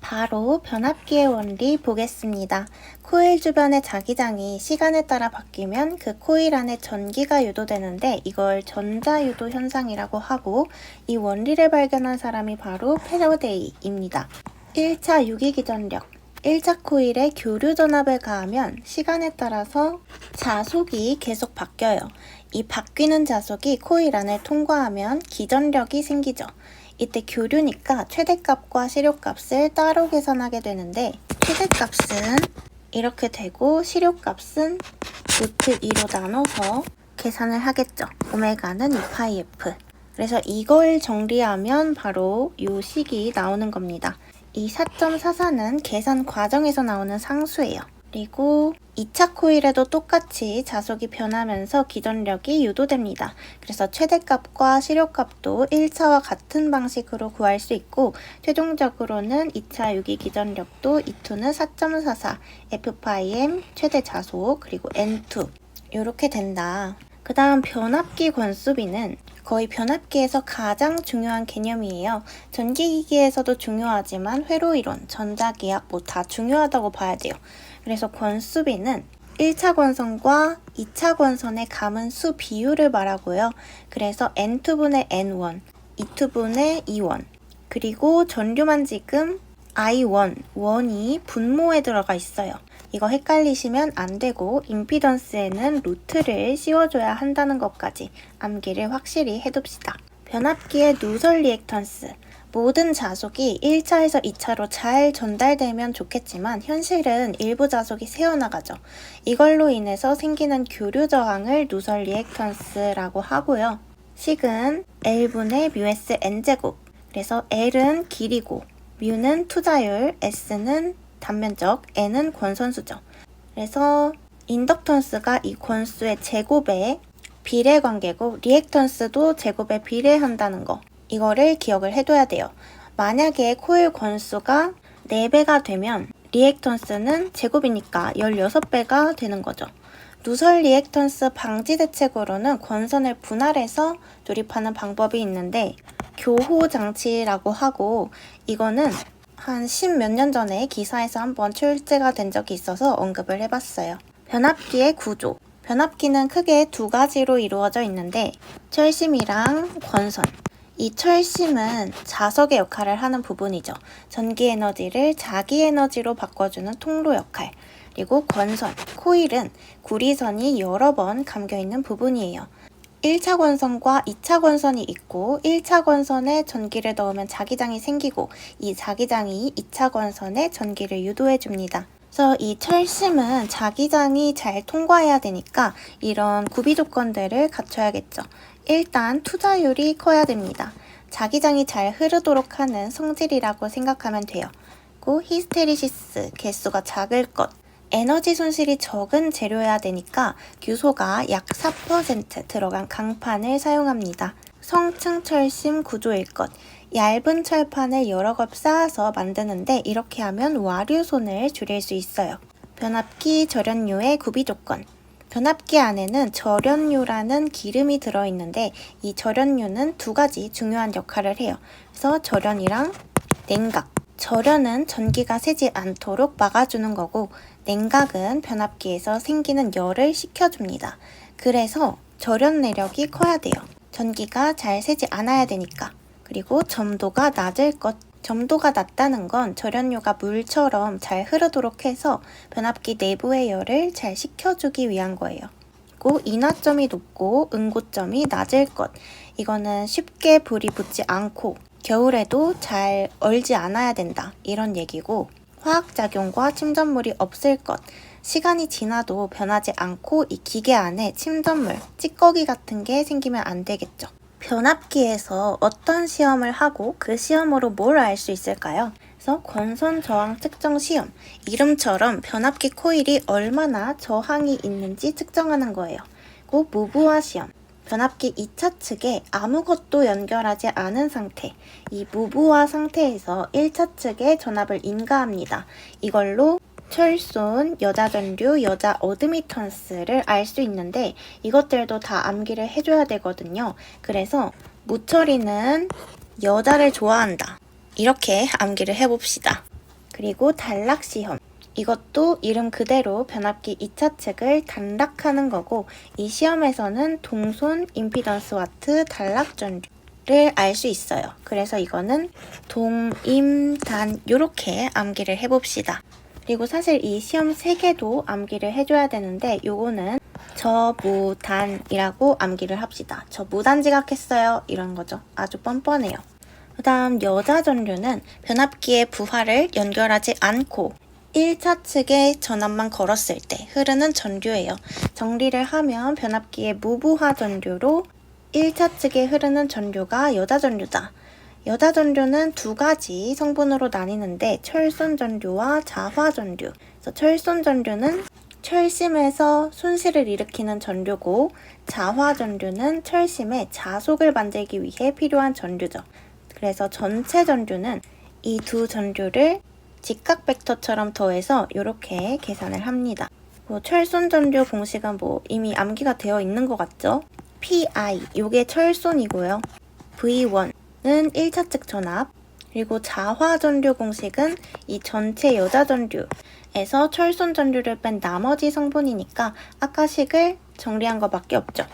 바로 변압기의 원리 보겠습니다. 코일 주변의 자기장이 시간에 따라 바뀌면 그 코일 안에 전기가 유도되는데 이걸 전자유도 현상이라고 하고, 이 원리를 발견한 사람이 바로 패러데이입니다. 1차 유기기전력, 1차 코일에 교류 전압을 가하면 시간에 따라서 자속이 계속 바뀌어요. 이 바뀌는 자속이 코일 안을 통과하면 기전력이 생기죠. 이때 교류니까 최대값과 시료값을 따로 계산하게 되는데, 최대값은 이렇게 되고 시료값은 루트 2로 나눠서 계산을 하겠죠. 오메가는 2파이 f. 그래서 이걸 정리하면 바로 이 식이 나오는 겁니다. 이 4.44는 계산 과정에서 나오는 상수예요. 그리고 2차 코일에도 똑같이 자속이 변하면서 기전력이 유도됩니다. 그래서 최대값과 시료값도 1차와 같은 방식으로 구할 수 있고, 최종적으로는 2차 유기 기전력도 E2는 4.44, F'M 최대 자속, 그리고 N2 이렇게 된다. 그 다음 변압기 권수비는 거의 변압기에서 가장 중요한 개념이에요. 전기기기에서도 중요하지만 회로이론, 전자기학 뭐 다 중요하다고 봐야 돼요. 그래서 권수비는 1차 권선과 2차 권선의 감은 수 비율을 말하고요. 그래서 N2분의 N1, E2분의 E1, 그리고 전류만 지금 I1, 원이 분모에 들어가 있어요. 이거 헷갈리시면 안 되고 임피던스에는 루트를 씌워줘야 한다는 것까지 암기를 확실히 해둡시다. 변압기의 누설 리액턴스. 모든 자속이 1차에서 2차로 잘 전달되면 좋겠지만 현실은 일부 자속이 새어나가죠. 이걸로 인해서 생기는 교류 저항을 누설 리액턴스라고 하고요. 식은 L분의 뮤S N제곱. 그래서 L은 길이고, 뮤는 투자율, S는 단면적, N은 권선수죠. 그래서 인덕턴스가 이 권수의 제곱에 비례관계고, 리액턴스도 제곱에 비례한다는 거, 이거를 기억을 해둬야 돼요. 만약에 코일 권수가 4배가 되면 리액턴스는 제곱이니까 16배가 되는 거죠. 누설 리액턴스 방지 대책으로는 권선을 분할해서 조립하는 방법이 있는데, 교호 장치라고 하고, 이거는 한 10몇 년 전에 기사에서 한번 출제가 된 적이 있어서 언급을 해봤어요. 변압기의 구조. 변압기는 크게 두 가지로 이루어져 있는데, 철심이랑 권선. 이 철심은 자석의 역할을 하는 부분이죠. 전기 에너지를 자기 에너지로 바꿔주는 통로 역할. 그리고 권선, 코일은 구리선이 여러 번 감겨있는 부분이에요. 1차 권선과 2차 권선이 있고, 1차 권선에 전기를 넣으면 자기장이 생기고, 이 자기장이 2차 권선에 전기를 유도해줍니다. 그래서 이 철심은 자기장이 잘 통과해야 되니까 이런 구비 조건들을 갖춰야겠죠. 일단 투자율이 커야 됩니다. 자기장이 잘 흐르도록 하는 성질이라고 생각하면 돼요. 그리고 히스테리시스, 개수가 작을 것. 에너지 손실이 적은 재료여야 되니까 규소가 약 4% 들어간 강판을 사용합니다. 성층 철심 구조일 것. 얇은 철판을 여러 겹 쌓아서 만드는데 이렇게 하면 와류손을 줄일 수 있어요. 변압기 절연료의 구비 조건. 변압기 안에는 절연료라는 기름이 들어있는데 이 절연료는 두 가지 중요한 역할을 해요. 그래서 절연이랑 냉각. 절연은 전기가 새지 않도록 막아주는 거고, 냉각은 변압기에서 생기는 열을 식혀줍니다. 그래서 절연 내력이 커야 돼요. 전기가 잘 새지 않아야 되니까. 그리고 점도가 낮을 것. 점도가 낮다는 건 절연료가 물처럼 잘 흐르도록 해서 변압기 내부의 열을 잘 식혀주기 위한 거예요. 그리고 인화점이 높고 응고점이 낮을 것. 이거는 쉽게 불이 붙지 않고 겨울에도 잘 얼지 않아야 된다, 이런 얘기고, 화학작용과 침전물이 없을 것. 시간이 지나도 변하지 않고 이 기계 안에 침전물, 찌꺼기 같은 게 생기면 안 되겠죠. 변압기에서 어떤 시험을 하고 그 시험으로 뭘 알 수 있을까요? 그래서 권선 저항 측정 시험. 이름처럼 변압기 코일이 얼마나 저항이 있는지 측정하는 거예요. 그리고 무부하 시험. 변압기 2차 측에 아무것도 연결하지 않은 상태. 이 무부하 상태에서 1차 측에 전압을 인가합니다. 이걸로 철손, 여자전류, 여자 어드미턴스를 알 수 있는데 이것들도 다 암기를 해줘야 되거든요. 그래서 무철이는 여자를 좋아한다, 이렇게 암기를 해봅시다. 그리고 단락 시험. 이것도 이름 그대로 변압기 2차 측을 단락하는 거고, 이 시험에서는 동손, 임피던스 와트, 단락 전류를 알 수 있어요. 그래서 이거는 동임단 요렇게 암기를 해봅시다. 그리고 사실 이 시험 3개도 암기를 해줘야 되는데 요거는 저 무단이라고 암기를 합시다. 저 무단 지각했어요. 이런 거죠. 아주 뻔뻔해요. 그 다음 여자 전류는 변압기의 부하를 연결하지 않고 1차 측에 전압만 걸었을 때 흐르는 전류예요. 정리를 하면 변압기의 무부하 전류로 1차 측에 흐르는 전류가 여자 전류다. 여자 전류는 2가지 성분으로 나뉘는데 철손 전류와 자화 전류. 그래서 철손 전류는 철심에서 손실을 일으키는 전류고, 자화 전류는 철심에 자속을 만들기 위해 필요한 전류죠. 그래서 전체 전류는 이 두 전류를 직각 벡터처럼 더해서 이렇게 계산을 합니다. 철손 전류 공식은 이미 암기가 되어 있는 것 같죠? PI, 요게 철손이고요. V1은 1차 측 전압, 그리고 자화 전류 공식은 이 전체 여자 전류에서 철손 전류를 뺀 나머지 성분이니까 아까 식을 정리한 것밖에 없죠.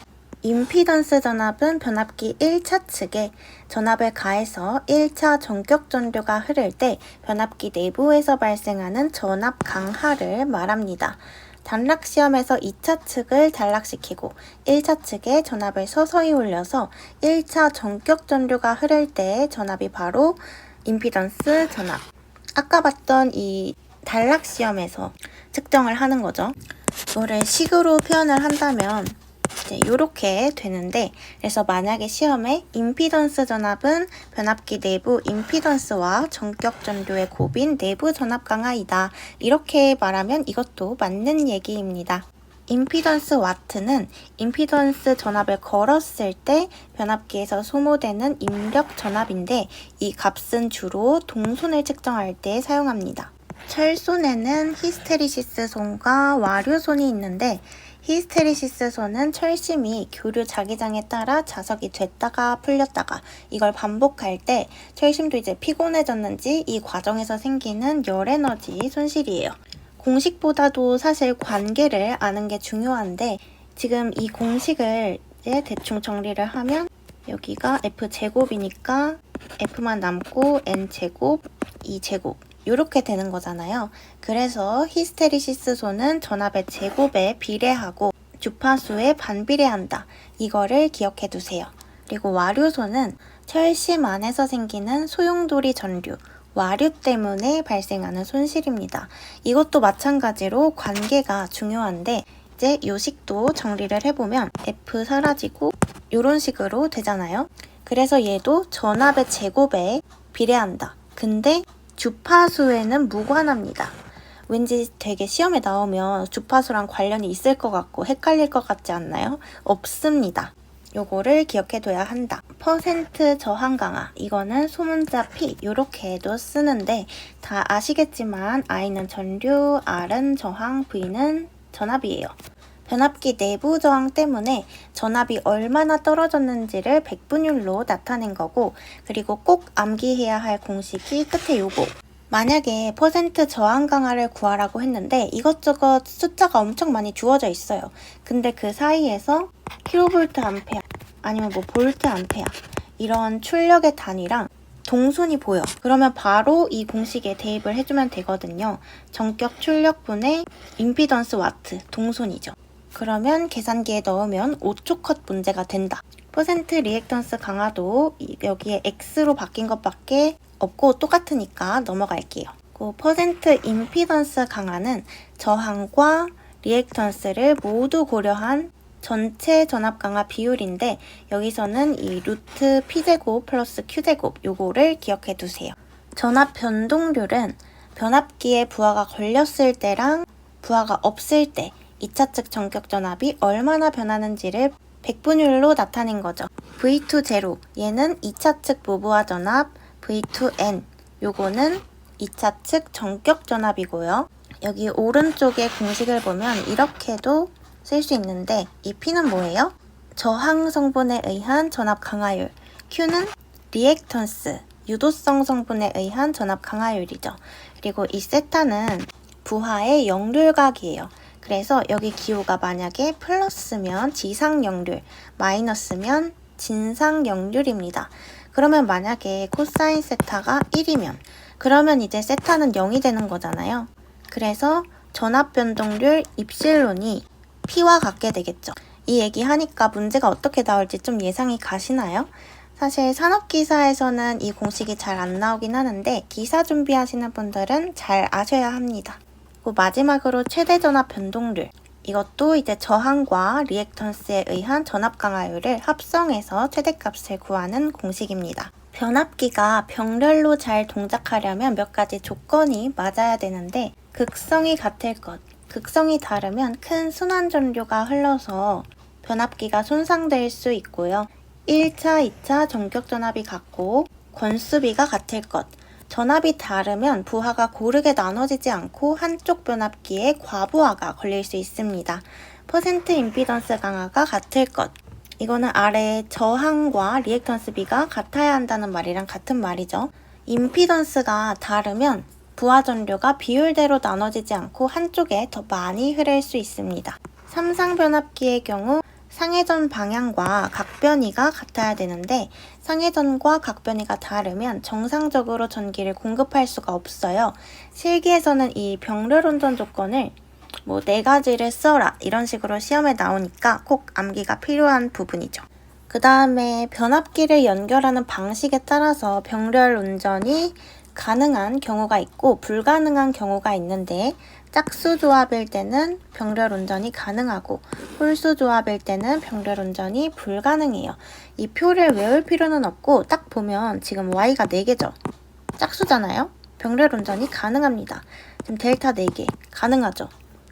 임피던스 전압은 변압기 1차 측에 전압을 가해서 1차 전격 전류가 흐를 때 변압기 내부에서 발생하는 전압 강하를 말합니다. 단락 시험에서 2차 측을 단락시키고 1차 측에 전압을 서서히 올려서 1차 전격 전류가 흐를 때 전압이 바로 임피던스 전압. 아까 봤던 이 단락 시험에서 측정을 하는 거죠. 이거를 식으로 표현을 한다면 이제 이렇게 되는데, 그래서 만약에 시험에 임피던스 전압은 변압기 내부 임피던스와 전격 전류의 곱인 내부 전압 강하이다. 이렇게 말하면 이것도 맞는 얘기입니다. 임피던스 와트는 임피던스 전압을 걸었을 때 변압기에서 소모되는 입력 전압인데, 이 값은 주로 동손을 측정할 때 사용합니다. 철손에는 히스테리시스 손과 와류 손이 있는데, 히스테리시스 손은 철심이 교류 자기장에 따라 자석이 됐다가 풀렸다가 이걸 반복할 때 철심도 이제 피곤해졌는지 이 과정에서 생기는 열 에너지 손실이에요. 공식보다도 사실 관계를 아는 게 중요한데, 지금 이 공식을 이제 대충 정리를 하면 여기가 F제곱이니까 F만 남고 N제곱, 2제곱 이렇게 되는 거잖아요. 그래서 히스테리시스 손은 전압의 제곱에 비례하고 주파수에 반비례한다. 이거를 기억해 두세요. 그리고 와류손은 철심 안에서 생기는 소용돌이 전류, 와류 때문에 발생하는 손실입니다. 이것도 마찬가지로 관계가 중요한데, 이제 요 식도 정리를 해보면 F 사라지고 이런 식으로 되잖아요. 그래서 얘도 전압의 제곱에 비례한다. 근데 주파수에는 무관합니다. 왠지 되게 시험에 나오면 주파수랑 관련이 있을 것 같고 헷갈릴 것 같지 않나요? 없습니다. 요거를 기억해둬야 한다. 퍼센트 저항 강화, 이거는 소문자 P 요렇게도 쓰는데 다 아시겠지만 I는 전류, R은 저항, V는 전압이에요. 변압기 내부 저항 때문에 전압이 얼마나 떨어졌는지를 백분율로 나타낸 거고, 그리고 꼭 암기해야 할 공식이 끝에 요거. 만약에 퍼센트 저항 강화를 구하라고 했는데 이것저것 숫자가 엄청 많이 주어져 있어요. 근데 그 사이에서 킬로볼트 암페어 아니면 볼트 암페어 이런 출력의 단위랑 동순이 보여. 그러면 바로 이 공식에 대입을 해주면 되거든요. 전격 출력분의 임피던스 와트, 동순이죠. 그러면 계산기에 넣으면 5초 컷 문제가 된다. 퍼센트 리액턴스 강화도 여기에 X로 바뀐 것밖에 없고 똑같으니까 넘어갈게요. 퍼센트 임피던스 강화는 저항과 리액턴스를 모두 고려한 전체 전압 강화 비율인데, 여기서는 이 루트 P제곱 플러스 Q제곱 요거를 기억해 두세요. 전압 변동률은 변압기에 부하가 걸렸을 때랑 부하가 없을 때 2차 측 전격 전압이 얼마나 변하는지를 백분율로 나타낸 거죠. V2제로, 얘는 2차 측 무부하 전압, V2N, 요거는 2차 측 전격 전압이고요. 여기 오른쪽에 공식을 보면 이렇게도 쓸 수 있는데, 이 P는 뭐예요? 저항 성분에 의한 전압 강화율, Q는 리액턴스, 유도성 성분에 의한 전압 강화율이죠. 그리고 이 세타는 부하의 역률각이에요. 그래서 여기 기호가 만약에 플러스면 지상역률, 마이너스면 진상역률입니다. 그러면 만약에 코사인 세타가 1이면 그러면 이제 세타는 0이 되는 거잖아요. 그래서 전압 변동률 입실론이 P와 같게 되겠죠. 이 얘기 하니까 문제가 어떻게 나올지 좀 예상이 가시나요? 사실 산업기사에서는 이 공식이 잘 안 나오긴 하는데 기사 준비하시는 분들은 잘 아셔야 합니다. 그리고 마지막으로 최대 전압 변동률. 이것도 이제 저항과 리액턴스에 의한 전압 강화율을 합성해서 최대값을 구하는 공식입니다. 변압기가 병렬로 잘 동작하려면 몇 가지 조건이 맞아야 되는데 극성이 같을 것, 극성이 다르면 큰 순환전류가 흘러서 변압기가 손상될 수 있고요. 1차, 2차 전격전압이 같고 권수비가 같을 것, 전압이 다르면 부하가 고르게 나눠지지 않고 한쪽 변압기에 과부하가 걸릴 수 있습니다. 퍼센트 임피던스 강화가 같을 것. 이거는 아래 저항과 리액턴스비가 같아야 한다는 말이랑 같은 말이죠. 임피던스가 다르면 부하 전류가 비율대로 나눠지지 않고 한쪽에 더 많이 흐를 수 있습니다. 삼상 변압기의 경우 상회전 방향과 각변이가 같아야 되는데 상회전과 각변이가 다르면 정상적으로 전기를 공급할 수가 없어요. 실기에서는 이 병렬 온전 조건을 4가지를 써라 이런 식으로 시험에 나오니까 꼭 암기가 필요한 부분이죠. 그 다음에 변압기를 연결하는 방식에 따라서 병렬 운전이 가능한 경우가 있고 불가능한 경우가 있는데 짝수 조합일 때는 병렬 운전이 가능하고 홀수 조합일 때는 병렬 운전이 불가능해요. 이 표를 외울 필요는 없고 딱 보면 지금 y가 4개죠. 짝수잖아요. 병렬 운전이 가능합니다. 지금 델타 4개 가능하죠.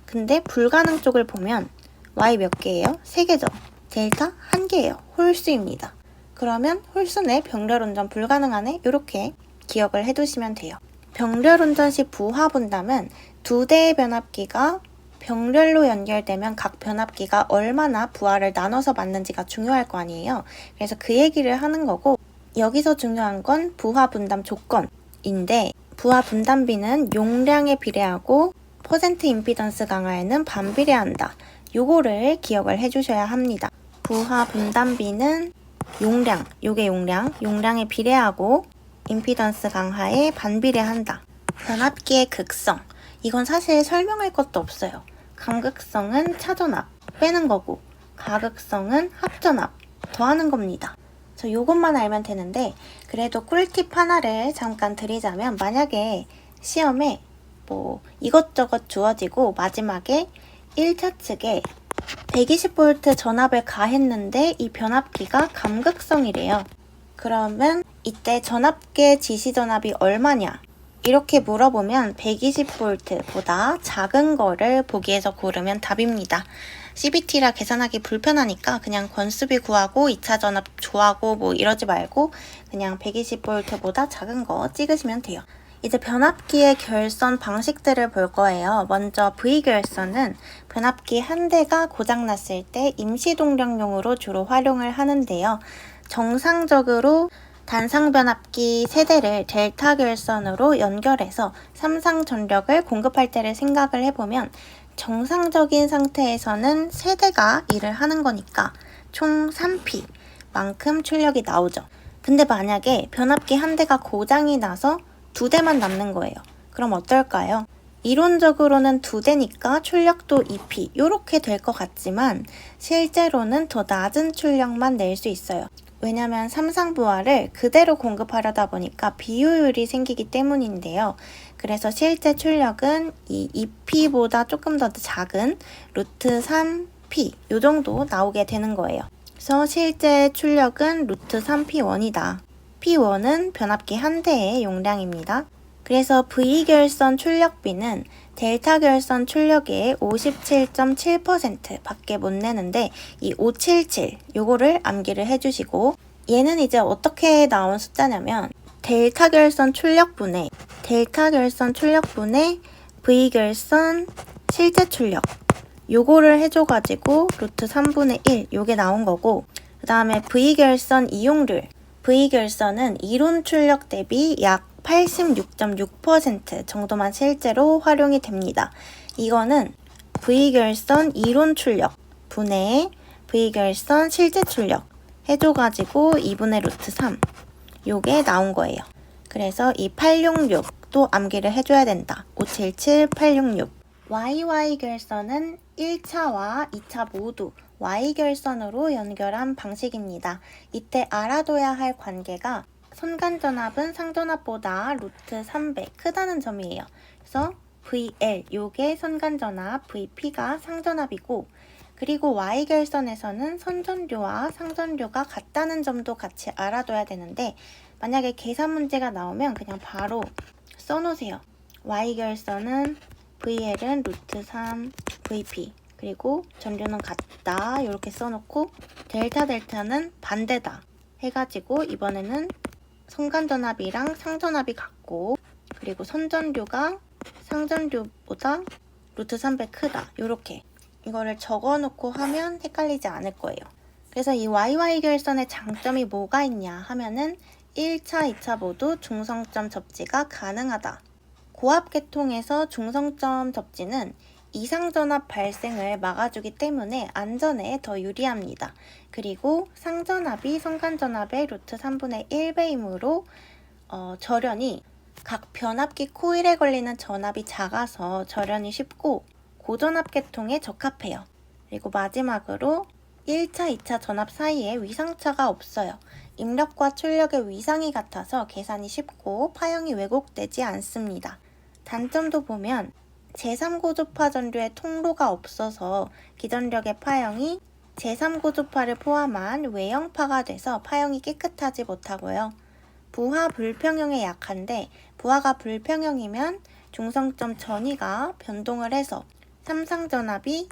근데 불가능 쪽을 보면 y 몇 개예요? 3개죠. 델타 1개예요. 홀수입니다. 그러면 홀수네 병렬 운전 불가능하네 이렇게 기억을 해두시면 돼요. 병렬 운전 시 부하 분담은 2대의 변압기가 병렬로 연결되면 각 변압기가 얼마나 부하를 나눠서 맞는지가 중요할 거 아니에요. 그래서 그 얘기를 하는 거고 여기서 중요한 건 부하 분담 조건인데 부하 분담비는 용량에 비례하고 퍼센트 임피던스 강화에는 반비례한다. 요거를 기억을 해주셔야 합니다. 부하 분담비는 용량, 요게 용량에 비례하고 임피던스 강화에 반비례한다. 변압기의 극성. 이건 사실 설명할 것도 없어요. 감극성은 차전압 빼는 거고 가극성은 합전압 더하는 겁니다. 저 요것만 알면 되는데 그래도 꿀팁 하나를 잠깐 드리자면 만약에 시험에 이것저것 주어지고 마지막에 1차 측에 120V 전압을 가했는데 이 변압기가 감극성이래요. 그러면 이때 전압계 지시전압이 얼마냐? 이렇게 물어보면 120V보다 작은 거를 보기에서 고르면 답입니다. CBT라 계산하기 불편하니까 그냥 권수비 구하고 2차 전압 조하고 이러지 말고 그냥 120V보다 작은 거 찍으시면 돼요. 이제 변압기의 결선 방식들을 볼 거예요. 먼저 V결선은 변압기 한 대가 고장났을 때 임시동력용으로 주로 활용을 하는데요. 정상적으로 단상변압기 세대를 델타 결선으로 연결해서 삼상 전력을 공급할 때를 생각을 해보면 정상적인 상태에서는 세대가 일을 하는 거니까 총 3P 만큼 출력이 나오죠. 근데 만약에 변압기 한 대가 고장이 나서 2대만 남는 거예요. 그럼 어떨까요? 이론적으로는 2대니까 출력도 2P 이렇게 될 것 같지만 실제로는 더 낮은 출력만 낼 수 있어요. 왜냐면 삼상부하를 그대로 공급하려다 보니까 비효율이 생기기 때문인데요. 그래서 실제 출력은 이 2P보다 조금 더 작은 루트 3P 이 정도 나오게 되는 거예요. 그래서 실제 출력은 루트 3P1이다. P1은 변압기 한 대의 용량입니다. 그래서 V결선 출력비는 델타 결선 출력의 57.7% 밖에 못 내는데 이 577 요거를 암기를 해주시고 얘는 이제 어떻게 나온 숫자냐면 델타 결선 출력분의 V결선 실제 출력 요거를 해줘가지고 루트 3분의 1 요게 나온 거고 그 다음에 V결선 이용률 V결선은 이론 출력 대비 약 86.6% 정도만 실제로 활용이 됩니다. 이거는 V결선 이론 출력 분의 V결선 실제 출력 해줘가지고 2분의 루트 3 요게 나온 거예요. 그래서 이 866도 암기를 해줘야 된다. 577, 866. YY결선은 1차와 2차 모두 Y결선으로 연결한 방식입니다. 이때 알아둬야 할 관계가 선간전압은 상전압보다 루트 3배 크다는 점이에요. 그래서 VL, 요게 선간전압, VP가 상전압이고, 그리고 Y결선에서는 선전류와 상전류가 같다는 점도 같이 알아둬야 되는데, 만약에 계산 문제가 나오면 그냥 바로 써놓으세요. Y결선은 VL은 루트 3 VP, 그리고 전류는 같다 이렇게 써놓고 델타는 반대다 해가지고 이번에는 선간전압이랑 상전압이 같고, 그리고 선전류가 상전류보다 루트 3배 크다 이렇게 이거를 적어놓고 하면 헷갈리지 않을 거예요. 그래서 이 YY결선의 장점이 뭐가 있냐 하면은 1차, 2차 모두 중성점 접지가 가능하다. 고압계통에서 중성점 접지는 이상전압 발생을 막아주기 때문에 안전에 더 유리합니다. 그리고 상전압이 선간전압의 루트 3분의 1배이므로 절연이 각 변압기 코일에 걸리는 전압이 작아서 절연이 쉽고 고전압 계통에 적합해요. 그리고 마지막으로 1차, 2차 전압 사이에 위상차가 없어요. 입력과 출력의 위상이 같아서 계산이 쉽고 파형이 왜곡되지 않습니다. 단점도 보면 제3고주파 전류의 통로가 없어서 기전력의 파형이 제3고주파를 포함한 외형파가 돼서 파형이 깨끗하지 못하고요. 부하 불평형에 약한데 부하가 불평형이면 중성점 전위가 변동을 해서 삼상전압이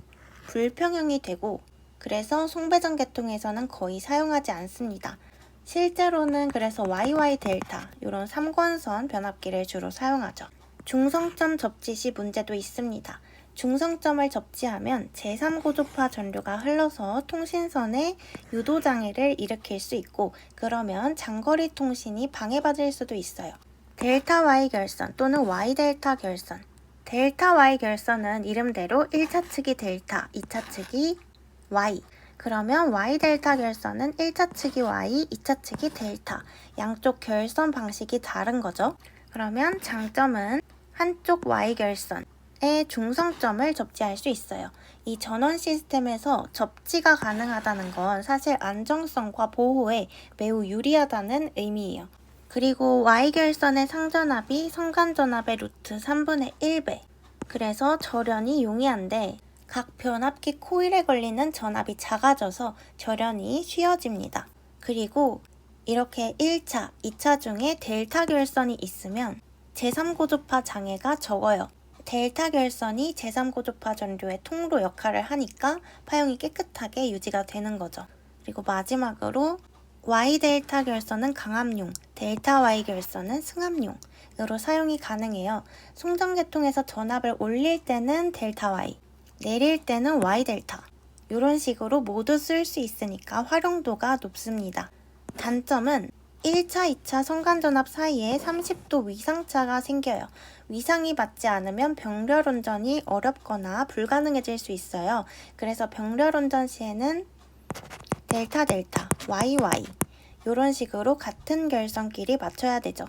불평형이 되고, 그래서 송배전 계통에서는 거의 사용하지 않습니다. 실제로는 그래서 YY 델타 이런 3권선 변압기를 주로 사용하죠. 중성점 접지 시 문제도 있습니다. 중성점을 접지하면 제3고주파 전류가 흘러서 통신선에 유도장애를 일으킬 수 있고, 그러면 장거리 통신이 방해받을 수도 있어요. 델타 Y 결선 또는 Y 델타 결선. 델타 Y 결선은 이름대로 1차 측이 델타, 2차 측이 Y. 그러면 Y 델타 결선은 1차 측이 Y, 2차 측이 델타. 양쪽 결선 방식이 다른 거죠. 그러면 장점은 한쪽 Y 결선에 중성점을 접지할 수 있어요. 이 전원 시스템에서 접지가 가능하다는 건 사실 안정성과 보호에 매우 유리하다는 의미예요. 그리고 Y 결선의 상전압이 선간전압의 루트 3분의 1배. 그래서 절연이 용이한데 각 변압기 코일에 걸리는 전압이 작아져서 절연이 쉬워집니다. 그리고 이렇게 1차, 2차 중에 델타 결선이 있으면 제3고주파 장애가 적어요. 델타 결선이 제3고주파 전류의 통로 역할을 하니까 파형이 깨끗하게 유지가 되는 거죠. 그리고 마지막으로 Y 델타 결선은 강압용, 델타 Y 결선은 승압용으로 사용이 가능해요. 송전계통에서 전압을 올릴 때는 델타 Y, 내릴 때는 Y 델타 이런 식으로 모두 쓸 수 있으니까 활용도가 높습니다. 단점은 1차, 2차 선간전압 사이에 30도 위상차가 생겨요. 위상이 맞지 않으면 병렬 운전이 어렵거나 불가능해질 수 있어요. 그래서 병렬 운전 시에는 델타 델타, YY 이런 식으로 같은 결선끼리 맞춰야 되죠.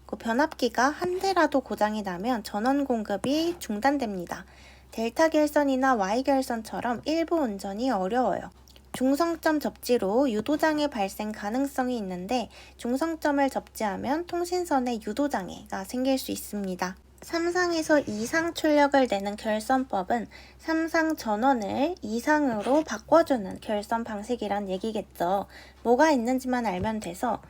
그 변압기가 한 대라도 고장이 나면 전원 공급이 중단됩니다. 델타 결선이나 Y 결선처럼 일부 운전이 어려워요. 중성점 접지로 유도장애 발생 가능성이 있는데 중성점을 접지하면 통신선에 유도장애가 생길 수 있습니다. 3상에서 2상 출력을 내는 결선법은 3상 전원을 2상으로 바꿔주는 결선 방식이란 얘기겠죠. 뭐가 있는지만 알면 돼서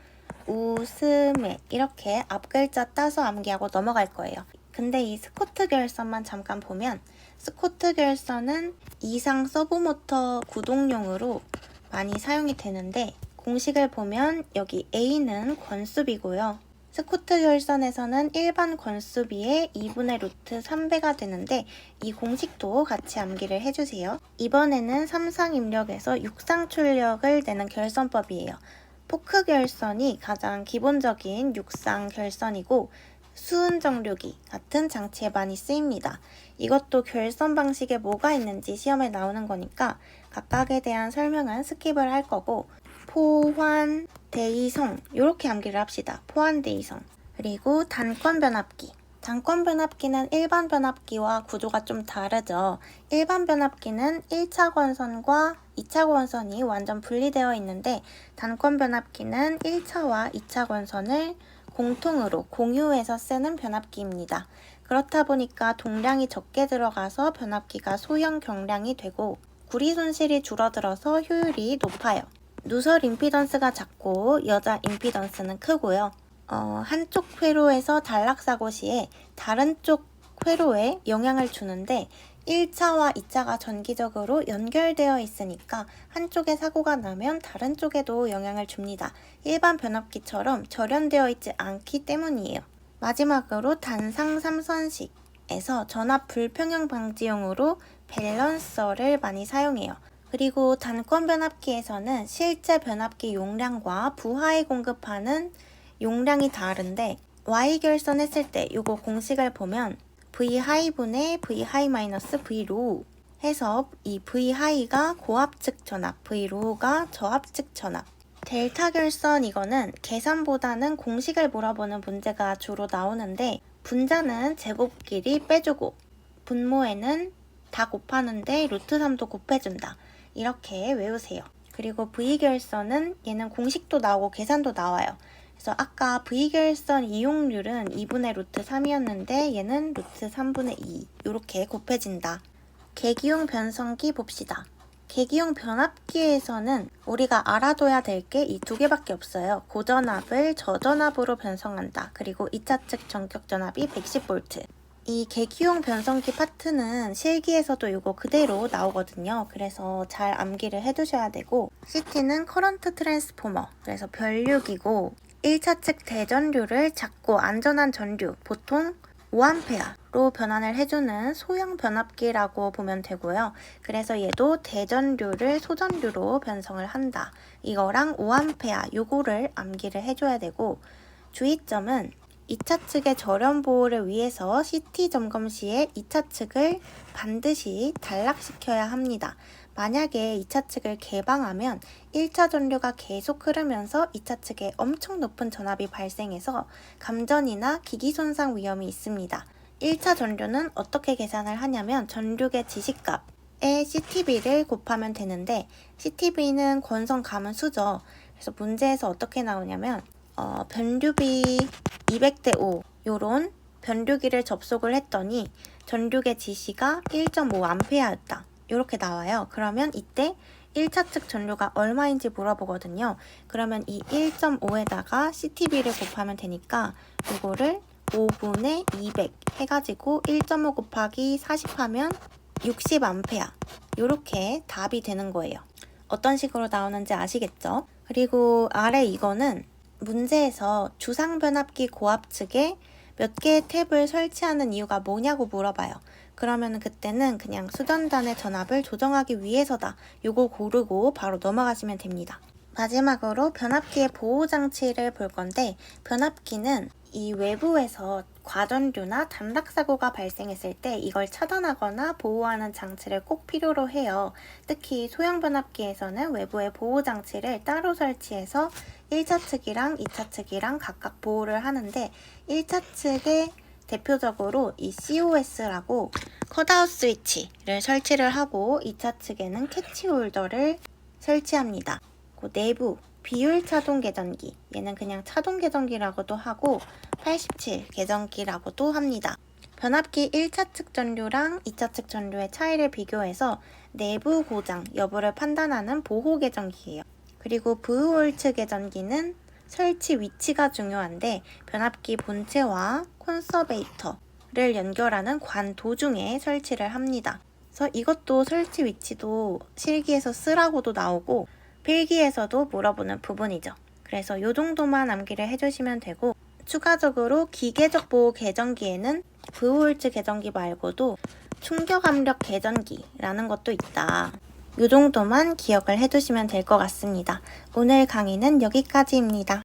우스메 이렇게 앞글자 따서 암기하고 넘어갈 거예요. 근데 이 스코트 결선만 잠깐 보면 스코트 결선은 2상 서브모터 구동용으로 많이 사용이 되는데 공식을 보면 여기 A는 권수비고요. 스코트 결선에서는 일반 권수비의 2분의 루트 3배가 되는데 이 공식도 같이 암기를 해주세요. 이번에는 3상 입력에서 6상 출력을 내는 결선법이에요. 포크 결선이 가장 기본적인 육상 결선이고 수은 정류기 같은 장치에 많이 쓰입니다. 이것도 결선 방식에 뭐가 있는지 시험에 나오는 거니까 각각에 대한 설명은 스킵을 할 거고 포환, 대이성 이렇게 암기를 합시다. 포환, 대이성. 그리고 단권 변압기. 단권 변압기는 일반 변압기와 구조가 좀 다르죠. 일반 변압기는 1차 권선과 2차 권선이 완전 분리되어 있는데 단권 변압기는 1차와 2차 권선을 공통으로 공유해서 쓰는 변압기입니다. 그렇다 보니까 동량이 적게 들어가서 변압기가 소형 경량이 되고 구리 손실이 줄어들어서 효율이 높아요. 누설 임피던스가 작고 여자 임피던스는 크고요. 한쪽 회로에서 단락사고 시에 다른 쪽 회로에 영향을 주는데 1차와 2차가 전기적으로 연결되어 있으니까 한쪽에 사고가 나면 다른 쪽에도 영향을 줍니다. 일반 변압기처럼 절연되어 있지 않기 때문이에요. 마지막으로 단상 3선식에서 전압 불평형 방지용으로 밸런서를 많이 사용해요. 그리고 단권 변압기에서는 실제 변압기 용량과 부하에 공급하는 용량이 다른데 Y결선 했을 때 이거 공식을 보면 V하이분의 V하이- V로우 해서 이 V하이가 고압측 전압, V로우가 저압측 전압. 델타 결선 이거는 계산보다는 공식을 물어보는 문제가 주로 나오는데 분자는 제곱 길이 빼주고 분모에는 다 곱하는데 루트 3도 곱해준다. 이렇게 외우세요. 그리고 V결선은 얘는 공식도 나오고 계산도 나와요. 그래서 아까 V결선 이용률은 2분의 루트 3이었는데 얘는 루트 3분의 2 이렇게 곱해진다. 계기용 변성기 봅시다. 계기용 변압기에서는 우리가 알아둬야 될 게 이 두 개밖에 없어요. 고전압을 저전압으로 변성한다. 그리고 2차 측 전격 전압이 110V. 이 계기용 변성기 파트는 실기에서도 이거 그대로 나오거든요. 그래서 잘 암기를 해두셔야 되고 CT는 커런트 트랜스포머, 그래서 변류기고 1차 측 대전류를 작고 안전한 전류, 보통 5A로 변환을 해주는 소형 변압기라고 보면 되고요. 그래서 얘도 대전류를 소전류로 변성을 한다. 이거랑 5A 요거를 암기를 해줘야 되고 주의점은 2차 측의 절연 보호를 위해서 CT 점검 시에 2차 측을 반드시 단락시켜야 합니다. 만약에 2차 측을 개방하면 1차 전류가 계속 흐르면서 2차 측에 엄청 높은 전압이 발생해서 감전이나 기기 손상 위험이 있습니다. 1차 전류는 어떻게 계산을 하냐면 전류계 지시값에 CTB를 곱하면 되는데 CTB는 권선 감은 수죠. 그래서 문제에서 어떻게 나오냐면 변류비 200대 5 요런 변류기를 접속을 했더니 전류계 지시가 1.5A였다. 이렇게 나와요. 그러면 이때 1차 측 전류가 얼마인지 물어보거든요. 그러면 이 1.5에다가 CTB를 곱하면 되니까 이거를 5분의 200 해가지고 1.5 곱하기 40 하면 60A. 이렇게 답이 되는 거예요. 어떤 식으로 나오는지 아시겠죠? 그리고 아래 이거는 문제에서 주상변압기 고압 측에 몇 개의 탭을 설치하는 이유가 뭐냐고 물어봐요. 그러면 그때는 그냥 수전단의 전압을 조정하기 위해서다. 요거 고르고 바로 넘어가시면 됩니다. 마지막으로 변압기의 보호장치를 볼 건데 변압기는 이 외부에서 과전류나 단락사고가 발생했을 때 이걸 차단하거나 보호하는 장치를 꼭 필요로 해요. 특히 소형 변압기에서는 외부의 보호장치를 따로 설치해서 1차 측이랑 2차 측이랑 각각 보호를 하는데 1차 측에 대표적으로 이 COS라고 컷아웃 스위치를 설치를 하고 2차 측에는 캐치 홀더를 설치합니다. 그 내부 비율 차동 계전기, 얘는 그냥 차동 계전기라고도 하고 87 계전기라고도 합니다. 변압기 1차 측 전류랑 2차 측 전류의 차이를 비교해서 내부 고장 여부를 판단하는 보호 계전기예요. 그리고 브홀츠 계전기는 설치 위치가 중요한데 변압기 본체와 콘서베이터를 연결하는 관 도중에 설치를 합니다. 그래서 이것도 설치 위치도 실기에서 쓰라고도 나오고 필기에서도 물어보는 부분이죠. 그래서 이 정도만 암기를 해주시면 되고 추가적으로 기계적 보호 계전기에는 브홀츠 계전기 말고도 충격 압력 계전기라는 것도 있다. 이 정도만 기억을 해두시면 될 것 같습니다. 오늘 강의는 여기까지입니다.